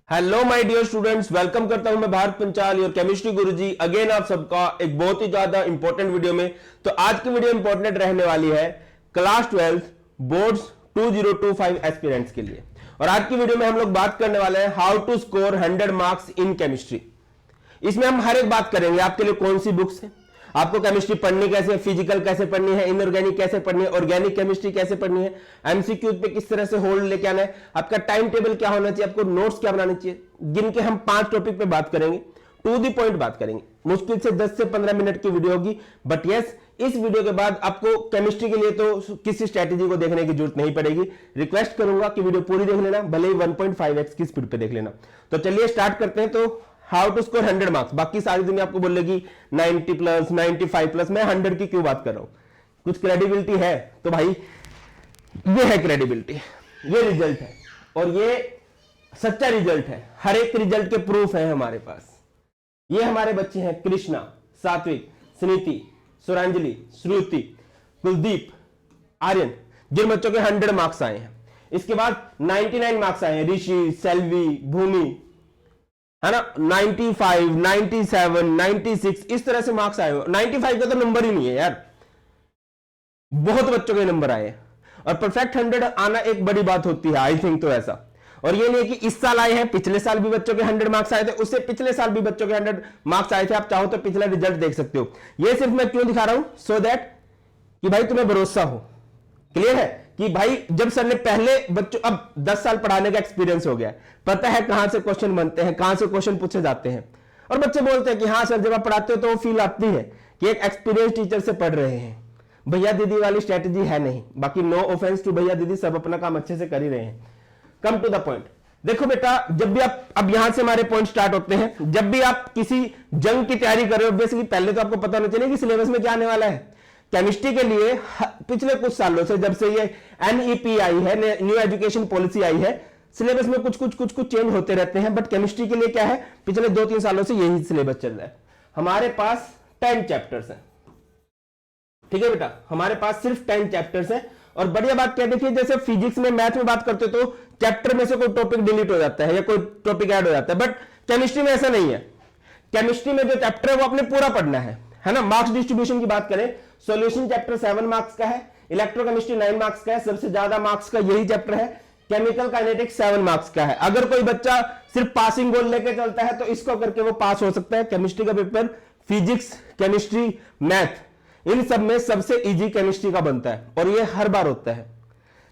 Hello my dear students, welcome करता हूं मैं भारत पंचाल और केमिस्ट्री गुरुजी अगेन आप सबका एक बहुत ही ज्यादा इंपॉर्टेंट वीडियो में। तो आज की वीडियो इंपॉर्टेंट रहने वाली है क्लास 12 बोर्ड्स 2025 एस्पिरेंट्स के लिए। और आज की वीडियो में हम लोग बात करने वाले हैं how to score 100 marks in chemistry. इसमें हम हर एक बात करेंगे आपके लिए कौन सी बुक्स है, आपको केमिस्ट्री पढ़नी कैसे है, फिजिकल कैसे पढ़नी है, इनऑर्गेनिक कैसे पढ़नी है, ऑर्गेनिक केमिस्ट्री कैसे पढ़नी है, एमसीक्यू पे किस तरह से होल्ड लेके आना है, आपका टाइम टेबल क्या होना चाहिए, आपको नोट्स क्या बनाने चाहिए, जिनके हम 5 टॉपिक पे बात करेंगे, टू दी पॉइंट बात करेंगे। मुश्किल से 10 से 15 मिनट की वीडियो होगी, बट यस इस वीडियो के बाद आपको केमिस्ट्री के लिए तो किसी स्ट्रेटेजी को देखने की जरूरत नहीं पड़ेगी। रिक्वेस्ट करूंगा कि वीडियो पूरी देख लेना, भले ही 1.5x की स्पीड पे देख लेना। तो चलिए स्टार्ट करते हैं। तो हाउ टू स्कोर 100 मार्क्स, बाकी सारी दुनिया आपको बोलेगी 90 प्लस 95 प्लस, मैं 100 की क्यों बात कर रहा हूं, कुछ क्रेडिबिलिटी है तो भाई ये है क्रेडिबिलिटी, ये रिजल्ट है और ये सच्चा रिजल्ट है। हर एक रिजल्ट के प्रूफ है हमारे पास। ये हमारे बच्चे हैं कृष्णा, सात्विक, स्नीति, सुरांजलि, श्रुति, कुलदीप, आर्यन, जिन बच्चों के 100 मार्क्स आए हैं। इसके बाद 99 मार्क्स आए हैं ऋषि, सेल्वी, भूमि, है ना, 95, 97, 96 इस तरह से मार्क्स आए हो। 95 का तो नंबर ही नहीं है यार, बहुत बच्चों के नंबर आए और परफेक्ट 100 आना एक बड़ी बात होती है, आई थिंक तो ऐसा। और ये नहीं है कि इस साल आए हैं, पिछले साल भी बच्चों के 100 मार्क्स आए थे, उससे पिछले साल भी बच्चों के 100 मार्क्स आए थे। आप चाहो तो पिछला रिजल्ट देख सकते हो। ये सिर्फ मैं क्यों दिखा रहा हूं, सो दैट कि भाई तुम्हें भरोसा हो, क्लियर है कि भाई जब सर ने पहले बच्चों, अब 10 साल पढ़ाने का एक्सपीरियंस हो गया, पता है कहां से क्वेश्चन बनते हैं, कहां से क्वेश्चन पूछे जाते हैं। और बच्चे बोलते हैं कि हाँ सर, जब आप पढ़ाते हो तो वो फील आती है कि एक एक्सपीरियंस टीचर से पढ़ रहे हैं। भैया दीदी वाली स्ट्रेटेजी है नहीं, बाकी नो ऑफेंस टू भैया दीदी, सब अपना काम अच्छे से कर ही रहे हैं। Come to the point. देखो बेटा, जब भी आप, अब यहां से हमारे पॉइंट स्टार्ट होते हैं, जब भी आप किसी जंग की तैयारी कर रहे हो, बेसिकली पहले तो आपको पता होना चाहिए कि सिलेबस में क्या आने वाला है। केमिस्ट्री के लिए पिछले कुछ सालों से, जब से ये एनईपी आई है, न्यू एजुकेशन पॉलिसी आई है, सिलेबस में कुछ चेंज होते रहते हैं। बट केमिस्ट्री के लिए क्या है, पिछले 2-3 सालों से यही सिलेबस चल रहा है। हमारे पास 10 चैप्टर्स हैं, ठीक है बेटा, हमारे पास सिर्फ 10 चैप्टर्स हैं। और बढ़िया बात क्या देखिए, जैसे फिजिक्स में, मैथ में बात करते हो तो चैप्टर में से कोई टॉपिक डिलीट हो जाता है या कोई टॉपिक ऐड हो जाता है, बट केमिस्ट्री में ऐसा नहीं है। केमिस्ट्री में जो चैप्टर है वो आपने पूरा पढ़ना है ना। मार्क्स डिस्ट्रीब्यूशन की बात करें, सॉल्यूशन चैप्टर 7 मार्क्स का है, इलेक्ट्रोकेमिस्ट्री 9 मार्क्स का है, सबसे ज्यादा मार्क्स का यही चैप्टर है। केमिकल काइनेटिक्स 7 मार्क्स का है। अगर कोई बच्चा सिर्फ पासिंग गोल लेके चलता है तो इसको करके वो पास हो सकता है। केमिस्ट्री का पेपर फिजिक्स, केमिस्ट्री, मैथ, इन सब में सबसे इजी केमिस्ट्री का बनता है और ये हर बार होता है,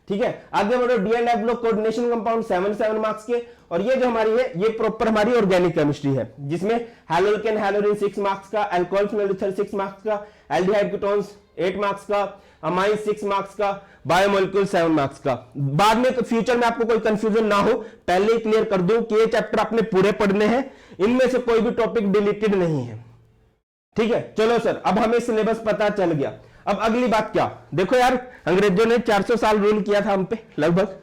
ठीक है। आगे बढ़ो, D and F block coordination compound 7 marks के। और ये जो हमारी है, ये प्रॉपर हमारी ऑर्गेनिक केमिस्ट्री है, जिसमें हैलोल्केन हैलोरिन 6 मार्क्स का, अल्कोहल फिनोल 6 मार्क्स का, एल्डिहाइड कीटोन्स 8 मार्क्स का, अमाइन 6 मार्क्स का, बायोमोलिक्यूल 7 मार्क्स का। बाद में फ्यूचर में आपको कोई कंफ्यूजन ना हो, पहले ही क्लियर कर दूं कि ये चैप्टर आपने पूरे पढ़ने हैं, इनमें से कोई भी टॉपिक डिलीटेड नहीं है, ठीक है। चलो सर, अब हमें सिलेबस पता चल गया। अब अगली बात क्या, देखो यार, अंग्रेजों ने 400 साल रूल किया था हम पे लगभग,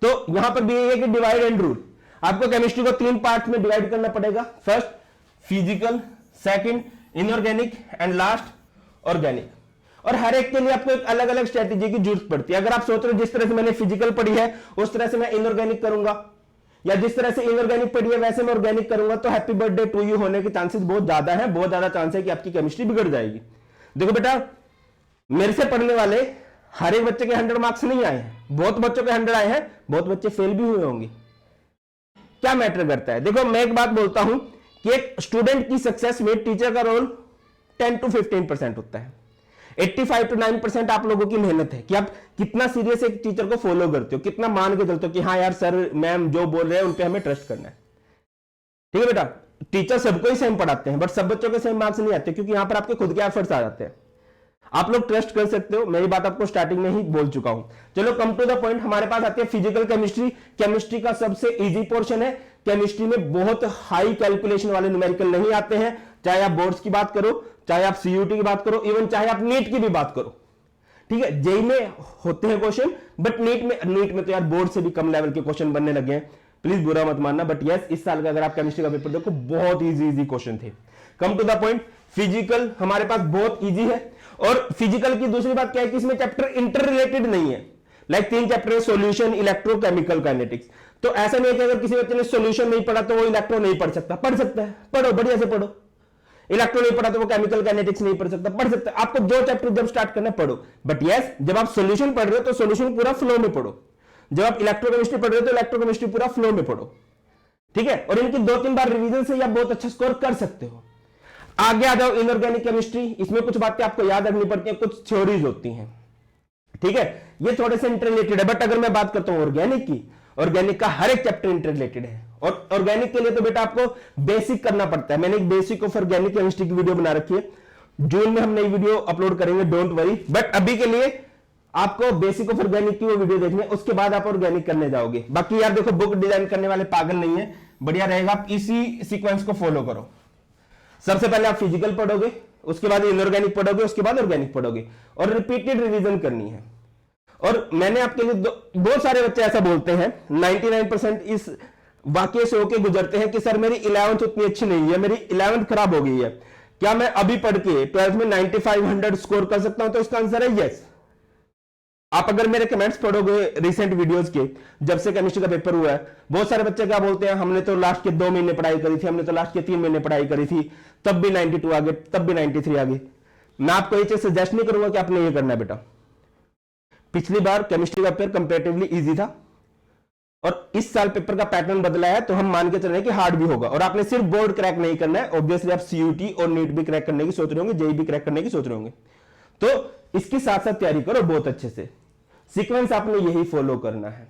तो यहां पर भी ये है कि डिवाइड एंड रूल। आपको केमिस्ट्री को 3 पार्ट में डिवाइड करना पड़ेगा। First physical, second inorganic and last organic. और हर एक के लिए आपको एक अलग अलग स्ट्रेटेजी की जरूरत पड़ती है। अगर आप सोच रहे हो जिस तरह से मैंने फिजिकल पढ़ी है उस तरह से मैं इनऑर्गेनिक करूंगा, या जिस तरह से इनऑर्गेनिक पढ़ी है वैसे मैं ऑर्गेनिक करूंगा, तो हैप्पी बर्थडे टू यू होने के चांसेस बहुत ज्यादा है। बहुत ज्यादा चांस है कि आपकी केमिस्ट्री बिगड़ जाएगी। देखो बेटा, मेरे से पढ़ने वाले हर एक बच्चे के 100 मार्क्स नहीं आए हैं, बहुत बच्चों के 100 आए हैं, बहुत बच्चे फेल भी हुए होंगे। क्या मैटर करता है, देखो मैं एक बात बोलता हूं कि एक स्टूडेंट की सक्सेस में टीचर का रोल 10 to 15% होता है। 85 to 9% आप लोगों की मेहनत है कि आप कितना सीरियस एक टीचर को फॉलो करते हो, कितना मान के चलते हो कि हाँ यार सर मैम जो बोल रहे हैं उन पे हमें ट्रस्ट करना है, ठीक है बेटा। टीचर सबको ही सेम पढ़ाते हैं, बट सब बच्चों के सेम मार्क्स नहीं आते, क्योंकि यहां पर आपके खुद के एफर्ट्स आ जाते हैं। आप लोग ट्रस्ट कर सकते हो, मेरी बात आपको स्टार्टिंग में ही बोल चुका हूं। चलो कम टू द पॉइंट, हमारे पास आती है फिजिकल केमिस्ट्री। केमिस्ट्री का सबसे इजी पोर्शन है। केमिस्ट्री में बहुत हाई कैलकुलेशन वाले न्यूमेरिकल नहीं आते हैं, चाहे आप बोर्ड्स की बात करो, चाहे आप सीयूटी की बात करो, इवन चाहे आप नीट की भी बात करो, ठीक है। जेई में होते हैं क्वेश्चन, बट नीट में तो यार बोर्ड से भी कम लेवल के क्वेश्चन बनने लगे हैं, प्लीज बुरा मत मानना। बट यस, इस साल का अगर आप केमिस्ट्री का पेपर देखो, बहुत इजी क्वेश्चन थे। Come to the point, physical हमारे पास बहुत इजी है। और फिजिकल की दूसरी बात क्या है कि इसमें चैप्टर इंटर रिलेटेड नहीं है। लाइक 3 चैप्टर है, सॉल्यूशन, इलेक्ट्रोकेमिकल काइनेटिक्स, तो ऐसा नहीं है कि अगर किसी बच्चे ने सॉल्यूशन नहीं पढ़ा तो वो इलेक्ट्रो नहीं पढ़ सकता, पढ़ सकता है, पढ़ो, बढ़िया से पढ़ो। इलेक्ट्रो नहीं पढ़ा तो वो केमिकल काइनेटिक्स नहीं पढ़ सकता, पढ़ सकता है। आपको जो चैप्टर जब स्टार्ट करना पढ़ो, बट यस जब आप सॉल्यूशन पढ़ रहे हो तो सॉल्यूशन पूरा फ्लो में पढ़ो। जब आप इलेक्ट्रोकेमिस्ट्री पढ़ रहे हो तो इलेक्ट्रोकेमिस्ट्री पूरा फ्लो में पढ़ो, ठीक है। और इनकी 2-3 बार रिवीजन से आप बहुत अच्छा स्कोर कर सकते हो। आगे आ जाओ इनऑर्गेनिक केमिस्ट्री। इसमें कुछ बातें आपको याद रखनी पड़ती हैं, कुछ थ्योरीज होती हैं, ठीक है। ये थोड़े से इंटररिलेटेड है, बट अगर मैं बात करता हूं ऑर्गेनिक की, ऑर्गेनिक का हर एक चैप्टर इंटररिलेटेड है। और ऑर्गेनिक के लिए तो बेटा आपको बेसिक करना पड़ता है। मैंने एक बेसिक ऑफ ऑर्गेनिक केमिस्ट्री की वीडियो बना रखी है, जून में हम नई वीडियो अपलोड करेंगे, डोंट वरी। बट अभी के लिए आपको बेसिक ऑफ ऑर्गेनिक की वो वीडियो देखनी है, उसके बाद आप ऑर्गेनिक करने जाओगे। बाकी यार देखो, बुक डिजाइन करने वाले पागल नहीं है, बढ़िया रहेगा, आप इसी सीक्वेंस को फॉलो करो। सबसे पहले आप फिजिकल पढ़ोगे, उसके बाद इनऑर्गेनिक पढ़ोगे, उसके बाद ऑर्गेनिक पढ़ोगे, और रिपीटेड रिवीजन करनी है। और मैंने आपके लिए बहुत सारे बच्चे ऐसा बोलते हैं, 99% इस वाक्य से होके गुजरते हैं कि सर मेरी 11th उतनी अच्छी नहीं है, मेरी 11th खराब हो गई है, क्या मैं अभी पढ़ के 12th में 9500 स्कोर कर सकता हूं? तो इसका आंसर है यस। आप अगर मेरे कमेंट्स पढ़ोगे रिसेंट वीडियोस के, जब से केमिस्ट्री का पेपर हुआ है, बहुत सारे बच्चे क्या बोलते हैं, हमने तो लास्ट के 2 महीने पढ़ाई करी थी, हमने तो लास्ट के 3 महीने पढ़ाई करी थी, तब भी 92 आ गए, तब भी 93 आ गए। मैं आपको ये चीज सजेस्ट नहीं करूंगा कि आपने ये करना है बेटा। पिछली बार केमिस्ट्री का पेपर कंपैरेटिवली इजी था, और इस साल पेपर का पैटर्न बदला है, तो हम मान के चल रहे हैं कि हार्ड भी होगा। और आपने सिर्फ बोर्ड क्रैक नहीं करना है, ऑब्वियसली आप सीयूटी और नीट भी क्रैक करने की सोच रहे होंगे, जेई भी क्रैक करने की सोच रहे होंगे, तो इसके साथ साथ तैयारी करो बहुत अच्छे से। सीक्वेंस आपने यही फॉलो करना है,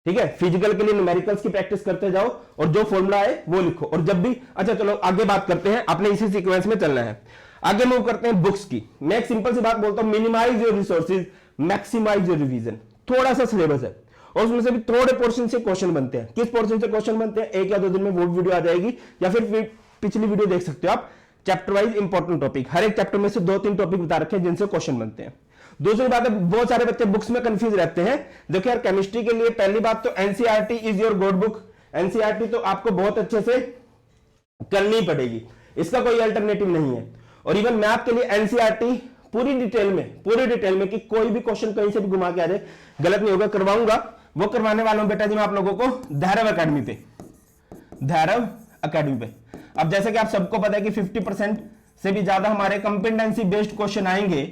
ठीक है। फिजिकल के लिए न्यूमेरिकल्स की प्रैक्टिस करते जाओ, और जो फॉर्मूला है वो लिखो। और जब भी, अच्छा चलो आगे बात करते हैं, आपने इसी सीक्वेंस में चलना है। आगे मूव करते हैं बुक्स की। मैं एक सिंपल सी बात बोलता हूं, minimize your resources, maximize your revision. थोड़ा सा सिलेबस है, और उसमें से भी थोड़े पोर्शन से क्वेश्चन बनते हैं। किस पोर्शन से क्वेश्चन बनते हैं, 1 या 2 दिन में वो वीडियो आ जाएगी, या फिर पिछली वीडियो देख सकते हो आप। चैप्टर वाइज इंपॉर्टेंट टॉपिक, हर एक चैप्टर में से 2-3 टॉपिक बता रखे हैं जिनसे क्वेश्चन बनते हैं। दूसरी बात है, बहुत सारे बच्चे बुक्स में कंफ्यूज रहते हैं। देखो यार, केमिस्ट्री के लिए पहली बात तो NCERT is your God book. NCERT तो आपको बहुत अच्छे से करनी पड़ेगी, इसका कोई अल्टरनेटिव नहीं है। और इवन मैं आपके लिए एनसीईआरटी पूरी डिटेल में कि कोई भी क्वेश्चन कहीं से भी घुमा के आ जाए, गलत नहीं होगा, करवाऊंगा। वो करवाने वाला हूं बेटा जी मैं आप लोगों को धैर्व अकेडमी पे। अब जैसे कि आप सबको पता है कि 50% से भी ज्यादा हमारे कंपिटेंसी बेस्ड क्वेश्चन आएंगे,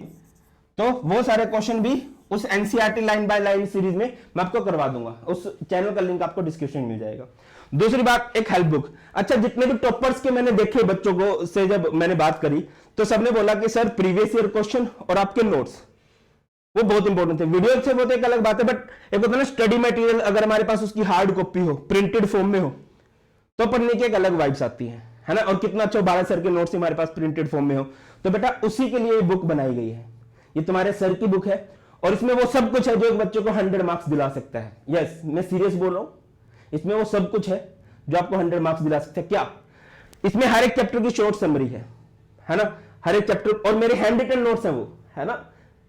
तो वो सारे क्वेश्चन भी उस NCERT line by line series में मैं आपको करवा दूंगा। उस चैनल का लिंक आपको डिस्क्रिप्शन में मिल जाएगा। दूसरी बात, एक हेल्प बुक। अच्छा, जितने भी टॉपर्स के मैंने देखे बच्चों को से जब मैंने बात करी, तो सबने बोला कि सर प्रीवियस ईयर क्वेश्चन और आपके नोट्स वो बहुत इंपॉर्टेंट थे। वीडियो से वो तो एक अलग बात है, बट एक होता है ना स्टडी मटेरियल, अगर हमारे पास उसकी हार्ड कॉपी हो, प्रिंटेड फॉर्म में हो, तो पढ़ने की एक अलग वाइब्स आती है ना। और कितना अच्छा भारत सर के नोट्स हमारे पास प्रिंटेड फॉर्म में हो, तो बेटा उसी के लिए ये बुक बनाई गई है। ये तुम्हारे सर की बुक है, और इसमें वो सब कुछ है जो एक बच्चे को 100 मार्क्स दिला सकता है। यस, मैं सीरियस बोल रहा हूं, इसमें वो सब कुछ है जो आपको 100 मार्क्स दिला सकता है। क्या? इसमें हर एक चैप्टर की शॉर्ट समरी है ना, हर एक चैप्टर, और मेरे हैंड रिटन नोट्स हैं वो, है ना,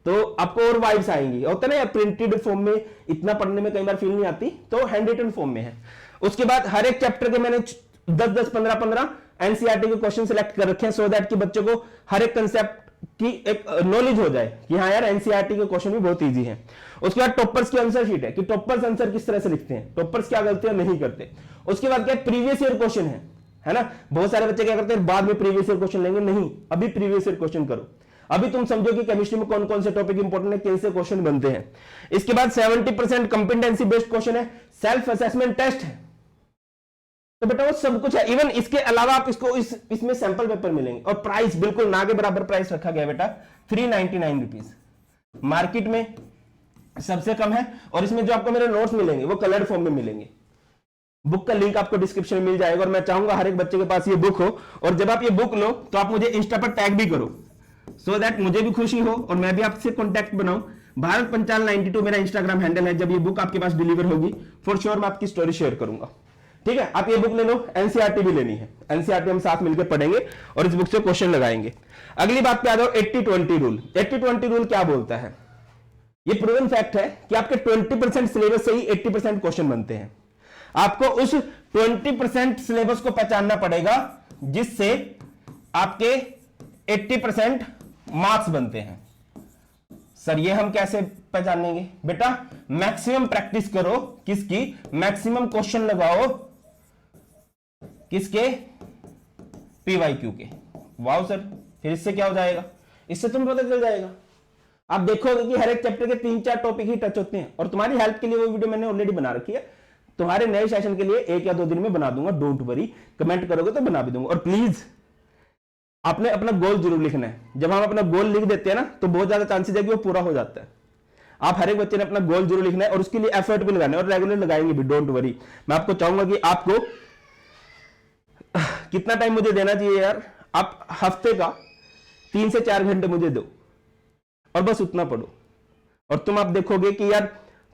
तो आपको और वाइब्स आएंगी। होता है ना प्रिंटेड फॉर्म में इतना पढ़ने में कई बार फील नहीं आती, तो हैंड रिटन फॉर्म में है। उसके बाद हर एक चैप्टर के मैंने 10-10, 15-15 एनसीईआरटी के क्वेश्चन सिलेक्ट कर रखे हैं, सो दैट कि बच्चों को हर एक कंसेप्ट की एक नॉलेज हो जाए कि हाँ यार एनसीईआरटी के क्वेश्चन भी बहुत इजी हैं। उसके बाद टॉपर्स की आंसर शीट है कि टॉपर्स आंसर किस तरह से लिखते हैं, टॉपर्स क्या गलतियां नहीं करते। उसके बाद क्या प्रीवियस ईयर क्वेश्चन है ना। बहुत सारे बच्चे क्या करते हैं, बाद में प्रीवियस ईयर क्वेश्चन लेंगे, नहीं, अभी प्रीवियस ईयर क्वेश्चन करो। अभी तुम समझो कि केमिस्ट्री में कौन कौन से टॉपिक इंपॉर्टेंट है, कैसे क्वेश्चन बनते हैं। इसके बाद 70% कंपिटेंसी बेस्ड क्वेश्चन है, सेल्फ असेसमेंट टेस्ट है, तो बेटा वो सब कुछ है। इवन इसके अलावा आप इसको इसमें सैंपल पेपर मिलेंगे, और प्राइस बिल्कुल ना के बराबर प्राइस रखा गया बेटा, 399 रुपीज, मार्केट में सबसे कम है। और इसमें जो आपको मेरे नोट्स मिलेंगे वो कलर्ड फॉर्म में मिलेंगे। बुक का लिंक आपको डिस्क्रिप्शन में मिल जाएगा, और मैं चाहूंगा हर एक बच्चे के पास ये बुक हो। और जब आप ये बुक लो तो आप मुझे इंस्टा पर टैग भी करो, सो दैट मुझे भी खुशी हो और मैं भी आपसे कॉन्टैक्ट बनाऊं। भारत पंचाल 92 मेरा इंस्टाग्राम हैंडल है। जब ये बुक आपके पास डिलीवर होगी, फॉर श्योर मैं आपकी स्टोरी शेयर करूंगा, ठीक है। आप ये बुक ले लो, एनसीईआरटी भी लेनी है, एनसीईआरटी हम साथ मिलकर पढ़ेंगे और इस बुक से क्वेश्चन लगाएंगे। अगली बात पे आ जाओ, 80-20 रूल। 80-20 रूल क्या बोलता है? ये प्रूवन फैक्ट है कि आपके 20% सिलेबस से ही 80% क्वेश्चन बनते हैं। आपको उस 20% सिलेबस को पहचानना पड़ेगा जिससे आपके 80% मार्क्स बनते हैं। सर ये हम कैसे पहचानेंगे? बेटा मैक्सिमम प्रैक्टिस करो, किसकी? मैक्सिमम क्वेश्चन लगाओ, किसके? पीवाईक्यू के। वाओ सर, फिर इससे क्या हो जाएगा? इससे तुम्हें पता चल जाएगा। आप देखोगे कि हर एक चैप्टर के 3-4 टॉपिक ही टच होते हैं, और तुम्हारी हेल्प के लिए वो वीडियो मैंने ऑलरेडी बना रखी है, तुम्हारे नए सेशन के लिए 1 या 2 दिन में बना दूंगा, डोंट वरी। कमेंट करोगे तो बना भी दूंगा। और प्लीज आपने अपना गोल जरूर लिखना है। जब हम अपना गोल लिख देते हैं ना, तो बहुत ज्यादा चांसेस है कि वो पूरा हो जाता है। आप हर एक बच्चे ने अपना गोल जरूर लिखना है, और उसके लिए एफर्ट भी लगाना है, और रेगुलर लगाएंगे भी, डोंट वरी। मैं आपको चाहूंगा कि आपको कितना टाइम मुझे देना चाहिए यार? आप हफ्ते का 3 से 4 घंटे मुझे दो, और बस उतना पढ़ो, और तुम आप देखोगे कि यार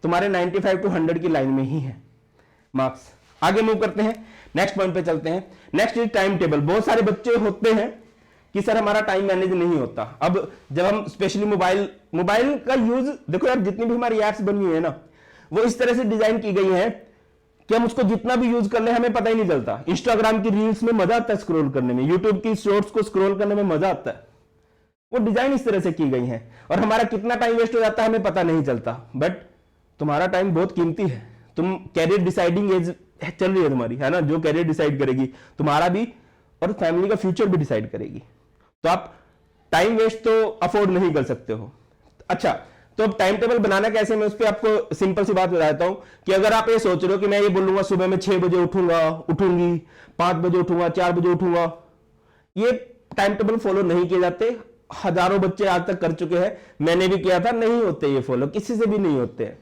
तुम्हारे 95 to 100 की लाइन में ही है मार्क्स। आगे मूव करते हैं, नेक्स्ट पॉइंट पे चलते हैं। Next is time table. बहुत सारे बच्चे होते हैं कि सर हमारा टाइम मैनेज नहीं होता। अब जब हम स्पेशली मोबाइल का यूज देखो यार, जितनी भी हमारी एप्स बनी हुई है ना, वो इस तरह से डिजाइन की गई है कि हम उसको जितना भी यूज कर ले हमें पता ही नहीं चलता। इंस्टाग्राम की रील्स में मजा आता है स्क्रॉल करने में, यूट्यूब की शॉर्ट्स को स्क्रॉल करने में मजा आता है। वो डिजाइन इस तरह से की गई है, और हमारा कितना टाइम वेस्ट हो जाता है हमें पता नहीं चलता। बट तुम्हारा टाइम बहुत कीमती है। तुम कैरियर डिसाइडिंग एज चल रही है तुम्हारी, है ना, जो कैरियर डिसाइड करेगी तुम्हारा भी और फैमिली का फ्यूचर भी डिसाइड करेगी। तो आप टाइम वेस्ट तो अफोर्ड नहीं कर सकते हो। अच्छा, तो अब टाइम टेबल बनाना कैसे, मैं उस पर आपको सिंपल सी बात बताता हूं कि अगर आप ये सोच रहे हो कि मैं ये बोलूंगा सुबह में 6 बजे उठूंगी, 5 बजे उठूंगा, 4 बजे उठूंगा, ये टाइम टेबल फॉलो नहीं किए जाते। हजारों बच्चे आज तक कर चुके हैं, मैंने भी किया था, नहीं होते ये फॉलो, किसी से भी नहीं होते हैं।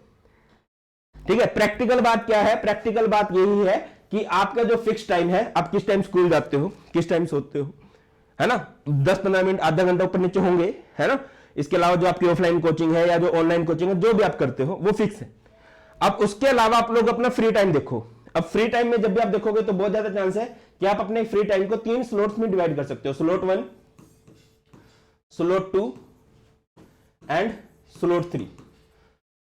ठीक है, प्रैक्टिकल बात क्या है? प्रैक्टिकल बात यही है कि आपका जो फिक्स टाइम है, आप किस टाइम स्कूल जाते हो, किस टाइम सोते हो, है ना, 10-15 मिनट, आधा घंटा ऊपर नीचे होंगे, है ना। इसके अलावा जो आपकी ऑफलाइन कोचिंग है या जो ऑनलाइन कोचिंग है, जो भी आप करते हो वो फिक्स है। अब उसके अलावा आप लोग अपना फ्री टाइम देखो। अब फ्री टाइम में जब भी आप देखोगे तो बहुत ज्यादा चांस है कि आप अपने फ्री टाइम को 3 स्लॉट्स में डिवाइड कर सकते हो। Slot 1, slot 2 and slot 3।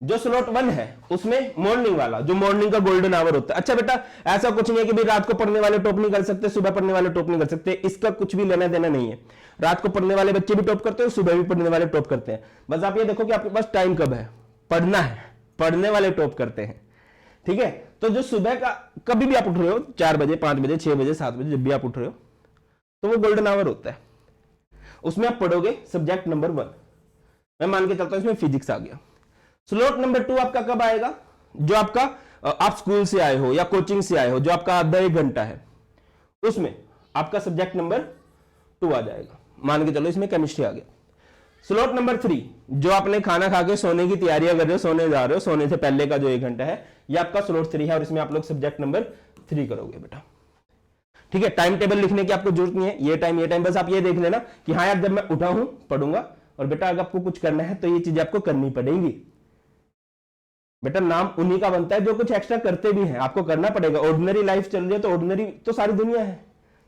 जो स्लॉट 1 है उसमें मॉर्निंग वाला, जो मॉर्निंग का गोल्डन आवर होता है। अच्छा बेटा, ऐसा कुछ नहीं है कि भी रात को पढ़ने वाले टॉप नहीं कर सकते, सुबह पढ़ने वाले टॉप नहीं कर सकते, इसका कुछ भी लेना देना नहीं है। रात को पढ़ने वाले बच्चे भी टॉप करते हैं, सुबह भी पढ़ने वाले टॉप करते हैं। बस आप ये देखो कि आपके पास टाइम कब है, पढ़ना है, पढ़ने वाले टॉप करते हैं। ठीक है, तो जो सुबह का कभी भी आप उठ रहे हो, 4 बजे, 5 बजे, 6 बजे, 7 बजे, जब भी आप उठ रहे हो, तो वो गोल्डन आवर होता है। उसमें आप पढ़ोगे सब्जेक्ट नंबर 1। मैं मान के चलता हूं इसमें फिजिक्स आ गया। स्लॉट नंबर 2 आपका कब आएगा? जो आपका आप स्कूल से आए हो या कोचिंग से आए हो, जो आपका आधा 1 घंटा है, उसमें आपका सब्जेक्ट नंबर 2 आ जाएगा। मान के चलो इसमें केमिस्ट्री आ गया। स्लॉट नंबर 3, जो आपने खाना खा के सोने की तैयारियां कर रहे हो, सोने जा रहे हो, सोने से पहले का जो 1 घंटा है, ये आपका स्लॉट 3 है, और इसमें आप लोग सब्जेक्ट नंबर 3 करोगे बेटा। ठीक है, टाइम टेबल लिखने की आपको जरूरत नहीं है, ये टाइम, बस आप ये देख लेना कि हाँ यार जब मैं उठा हूं पढ़ूंगा, और बेटा अगर आपको कुछ करना है तो ये चीज आपको करनी पड़ेगी। बेटा नाम उन्हीं का बनता है जो कुछ एक्स्ट्रा करते भी हैं, आपको करना पड़ेगा। ऑर्डिनरी लाइफ चल रही है तो ऑर्डिनरी तो सारी दुनिया है,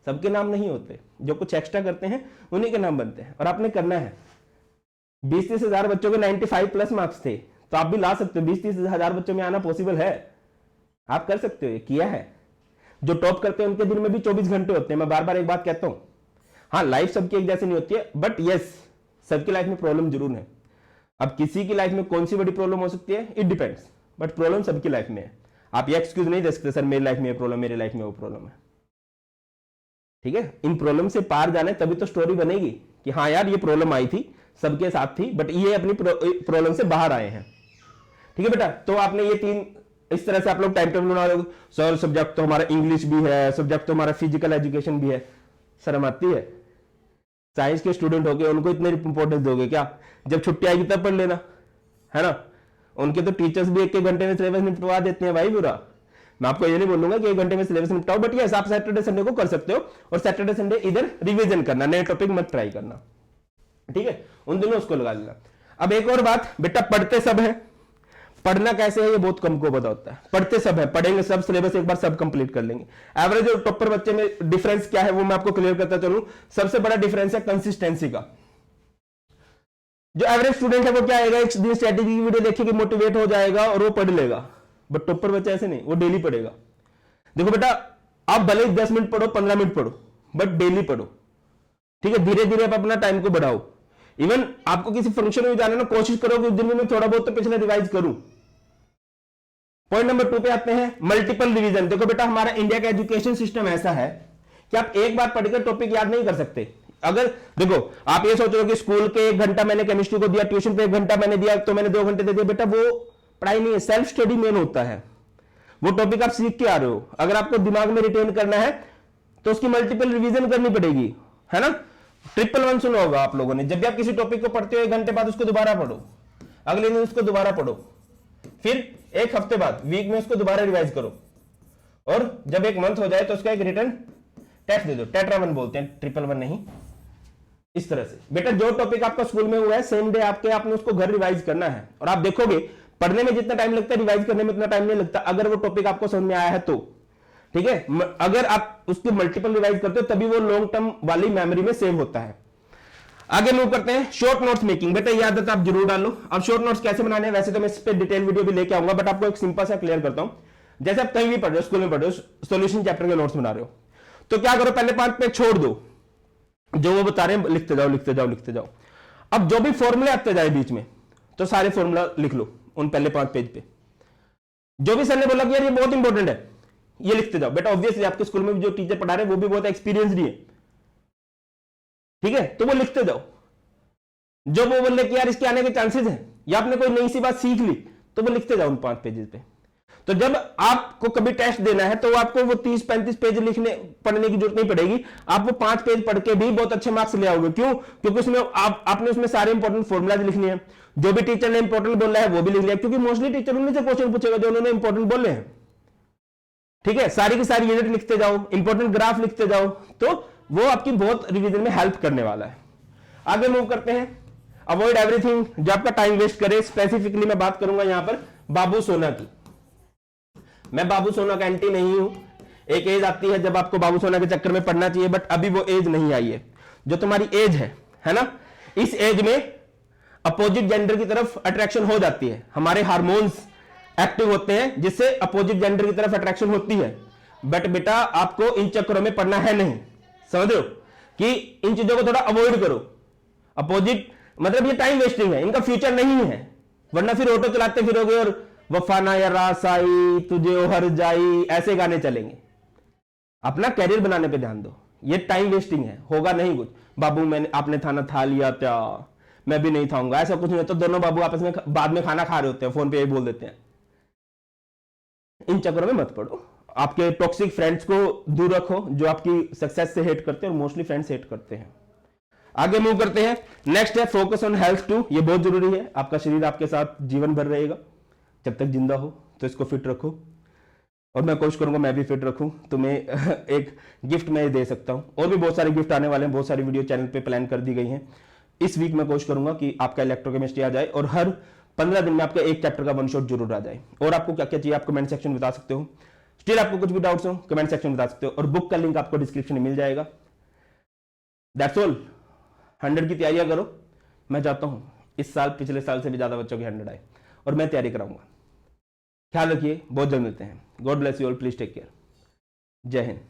सबके नाम नहीं होते, जो कुछ एक्स्ट्रा करते हैं उन्हीं के नाम बनते हैं, और आपने करना है। 20-30 हजार बच्चों के 95+ मार्क्स थे, तो आप भी ला सकते हो। 20-30 हजार बच्चों में आना पॉसिबल है, आप कर सकते हो, ये किया है। जो टॉप करते हैं उनके दिन में भी 24 घंटे होते हैं। मैं बार बार एक बात कहता हूं, हाँ लाइफ सबकी एक जैसी नहीं होती है, बट यस सबकी लाइफ में प्रॉब्लम जरूर है। अब किसी की लाइफ में कौन सी बड़ी प्रॉब्लम हो सकती है, इट डिपेंड्स, बट प्रॉब्लम सबकी लाइफ में है। आप ये एक्सक्यूज नहीं दे सकते सर मेरी लाइफ में ये प्रॉब्लम, मेरी लाइफ में वो प्रॉब्लम है। ठीक है, इन प्रॉब्लम से पार जाने तभी तो स्टोरी बनेगी कि हाँ यार ये प्रॉब्लम आई थी, सबके साथ थी, बट ये अपनी प्रॉब्लम से बाहर आए हैं। ठीक है बेटा, तो आपने ये 3 इस तरह से आप लोग टाइम टेबल बना लोगे। सर सब्जेक्ट तो हमारा इंग्लिश भी है, सब्जेक्ट तो हमारा फिजिकल एजुकेशन भी है। शर्म आती है? साइंस के स्टूडेंट होके उनको इतने इंपॉर्टेंस दोगे क्या? जब छुट्टी आएगी तब पढ़ लेना, है ना। उनके तो टीचर्स भी 1-1 घंटे में सिलेबस निपटवा देते हैं भाई बुरा। मैं आपको ये नहीं बोलूंगा कि 1 घंटे में सिलेबस निपटाओ, बट यस आप सैटरडे संडे को कर सकते हो, और सैटरडे संडे इधर रिवीजन करना, नए टॉपिक मत ट्राई करना। ठीक है, उन दिनों उसको लगा लेना। अब एक और बात बेटा, पढ़ते सब है, पढ़ना कैसे है ये बहुत कम को पता होता है। पढ़ते सब है, पढ़ेंगे सब, सिलेबस एक बार सब कंप्लीट कर लेंगे। एवरेज और टॉपर बच्चे में डिफरेंस क्या है वो मैं आपको क्लियर करता चलूं। सबसे बड़ा डिफरेंस है कंसिस्टेंसी का। जो एवरेज स्टूडेंट है वो क्या आएगा, एक दिन स्ट्रेटेजी की वीडियो देखेगी, मोटिवेट हो जाएगा और वो पढ़ लेगा। बट टॉपर बच्चा ऐसे नहीं, वो डेली पढ़ेगा। देखो बेटा, आप भले ही 10 मिनट पढ़ो, 15 मिनट पढ़ो, बट डेली पढ़ो। ठीक है, धीरे धीरे आप अपना टाइम को बढ़ाओ। इवन आपको किसी फंक्शन में जाना ना, कोशिश करो कि उस दिन में मैं थोड़ा बहुत तो पिछले रिवाइज करूं। पॉइंट नंबर 2 पे आते हैं, मल्टीपल रिवीजन। देखो बेटा, हमारा इंडिया का एजुकेशन सिस्टम ऐसा है कि आप एक बार पढ़कर टॉपिक याद नहीं कर सकते। अगर देखो आप ये सोच रहे हो कि स्कूल के 1 घंटा मैंने केमिस्ट्री को दिया, ट्यूशन पे 1 घंटा मैंने दिया, तो मैंने 2 घंटे दे दिया, बेटा वो पढ़ाई नहीं है। सेल्फ स्टडी मेन होता है। वो टॉपिक आप सीख के आ रहे हो, अगर आपको दिमाग में रिटेन करना है तो उसकी मल्टीपल रिवीजन करनी पड़ेगी, है ना। 111 सुना होगा आप लोगों ने। जब भी आप किसी टॉपिक को पढ़ते हो 1 घंटे बाद उसको दोबारा पढ़ो, अगले दिन उसको दोबारा पढ़ो, फिर 1 हफ्ते बाद वीक में उसको दोबारा रिवाइज करो, और जब 1 मंथ हो जाए तो उसका एक रिटर्न टेस्ट दे दो। टेट्रा 1 बोलते हैं, 111 नहीं। इस तरह से बेटा जो टॉपिक आपका स्कूल में हुआ है सेम डे आपने उसको घर रिवाइज करना है। और आप देखोगे पढ़ने में जितना टाइम लगता है रिवाइज करने में उतना टाइम नहीं लगता, अगर वो टॉपिक आपको समझ में आया है तो। ठीक है, अगर आप उसकी मल्टीपल रिवाइज करते हो तभी वो लॉन्ग टर्म वाली मेमोरी में सेव होता है। आगे मूव करते हैं, शॉर्ट नोट्स मेकिंग। बेटा ये आदत आप जरूर डालो। अब शॉर्ट नोट्स कैसे बनाने हैं, वैसे तो मैं इस पे डिटेल वीडियो भी लेके आऊंगा, बट आपको एक सिंपल सा क्लियर करता हूं। जैसे आप कहीं भी पढ़ रहे हो, स्कूल में पढ़ रहे हो, सॉल्यूशन चैप्टर के नोट्स बना रहे हो, तो क्या करो, पहले 5 पेज छोड़ दो, जो वो बता रहे हैं लिखते जाओ लिखते जाओ लिखते जाओ। अब जो भी फॉर्मूले आते जाए बीच में, तो सारे फॉर्मूला लिख लो उन पहले 5 पेज पे। जो भी सर ने बोला कि यार ये बहुत इंपॉर्टेंट है, ये लिखते जाओ। बेटा ऑब्वियसली आपके स्कूल में जो टीचर पढ़ा रहे हैं वो भी बहुत एक्सपीरियंसड है, ठीक है, तो वो लिखते जाओ। जो वो बोल रहे कि यार इसके आने के चांसेस हैं, या आपने कोई नई सी बात सीख ली, तो वो लिखते जाओ उन 5 पेजेस पे। तो जब आपको कभी टेस्ट देना है तो आपको वो 30-35 पेज पढ़ने की जरूरत नहीं पड़ेगी। आप वो 5 पेज पढ़ के भी बहुत अच्छे मार्क्स ले आओगे। क्यों? क्योंकि उसमें आपने उसमें सारे इंपॉर्टेंट फॉर्मुलाज लिखने हैं, जो भी टीचर ने इंपॉर्टेंट बोला है वो भी लिख लिया, क्योंकि मोस्टली टीचर उनमें से क्वेश्चन पूछेगा जो उन्होंने इंपॉर्टेंट बोले हैं। ठीक है, सारी की सारी यूनिट लिखते जाओ, इंपॉर्टेंट ग्राफ लिखते जाओ, तो वो आपकी बहुत रिवीजन में हेल्प करने वाला है। आगे मूव करते हैं, अवॉइड एवरीथिंग जो आपका टाइम वेस्ट करे। स्पेसिफिकली मैं बात करूंगा यहां पर बाबू सोना की। मैं बाबू सोना का एंटी नहीं हूं। एक एज आती है जब आपको बाबू सोना के चक्कर में पड़ना चाहिए, बट अभी वो एज नहीं आई है। जो तुम्हारी एज है ना, इस एज में अपोजिट जेंडर की तरफ अट्रैक्शन हो जाती है। हमारे हार्मोन्स एक्टिव होते हैं जिससे अपोजिट जेंडर की तरफ अट्रैक्शन होती है। बट बेटा आपको इन चक्करों में पड़ना है नहीं, समझ रहे हो, कि इन चीजों को थोड़ा अवॉइड करो। अपोजिट मतलब ये टाइम वेस्टिंग है, इनका फ्यूचर नहीं है। वरना फिर ऑटो चलाते फिरोगे और वफाना या रासाई तुझे हर जाई ऐसे गाने चलेंगे। अपना कैरियर बनाने पे ध्यान दो, ये टाइम वेस्टिंग है, होगा नहीं कुछ। बाबू मैंने आपने खाना खा लिया क्या, मैं भी नहीं खाऊंगा, ऐसा कुछ नहीं। तो दोनों बाबू आपस में बाद में खाना खा रहे होते हैं, फोन पे ये बोल देते हैं। इन चक्करों में मत पड़ो। आपके टॉक्सिक फ्रेंड्स को दूर रखो जो आपकी सक्सेस से हेट करते हैं, और मोस्टली फ्रेंड्स हेट करते हैं। आगे मूव करते हैं, नेक्स्ट है फोकस ऑन हेल्थ टू। ये बहुत जरूरी है, आपका शरीर आपके साथ जीवन भर रहेगा, जब तक जिंदा हो, तो इसको फिट रखो। और मैं कोशिश करूंगा मैं भी फिट रखूं। तुम्हें एक गिफ्ट मैं दे सकता हूं, और भी बहुत सारे गिफ्ट आने वाले हैं, बहुत सारी वीडियो चैनल पे प्लान कर दी गई हैं। इस वीक मैं कोशिश करूंगा कि आपका इलेक्ट्रोकेमिस्ट्री आ जाए, और हर 15 दिन में आपका एक चैप्टर का 1 शॉट जरूर आ जाए। और आपको क्या क्या चाहिए आप कमेंट सेक्शन में बता सकते हो। स्टिल आपको कुछ भी डाउट्स हो कमेंट सेक्शन में बता सकते हो, और बुक का लिंक आपको डिस्क्रिप्शन में मिल जाएगा। That's all. 100 की तैयारियां करो। मैं चाहता हूं इस साल पिछले साल से भी ज्यादा बच्चों के 100 आए, और मैं तैयारी कराऊंगा। ख्याल रखिए, बहुत जल्द मिलते हैं। God bless you all, please take care. जय हिंद।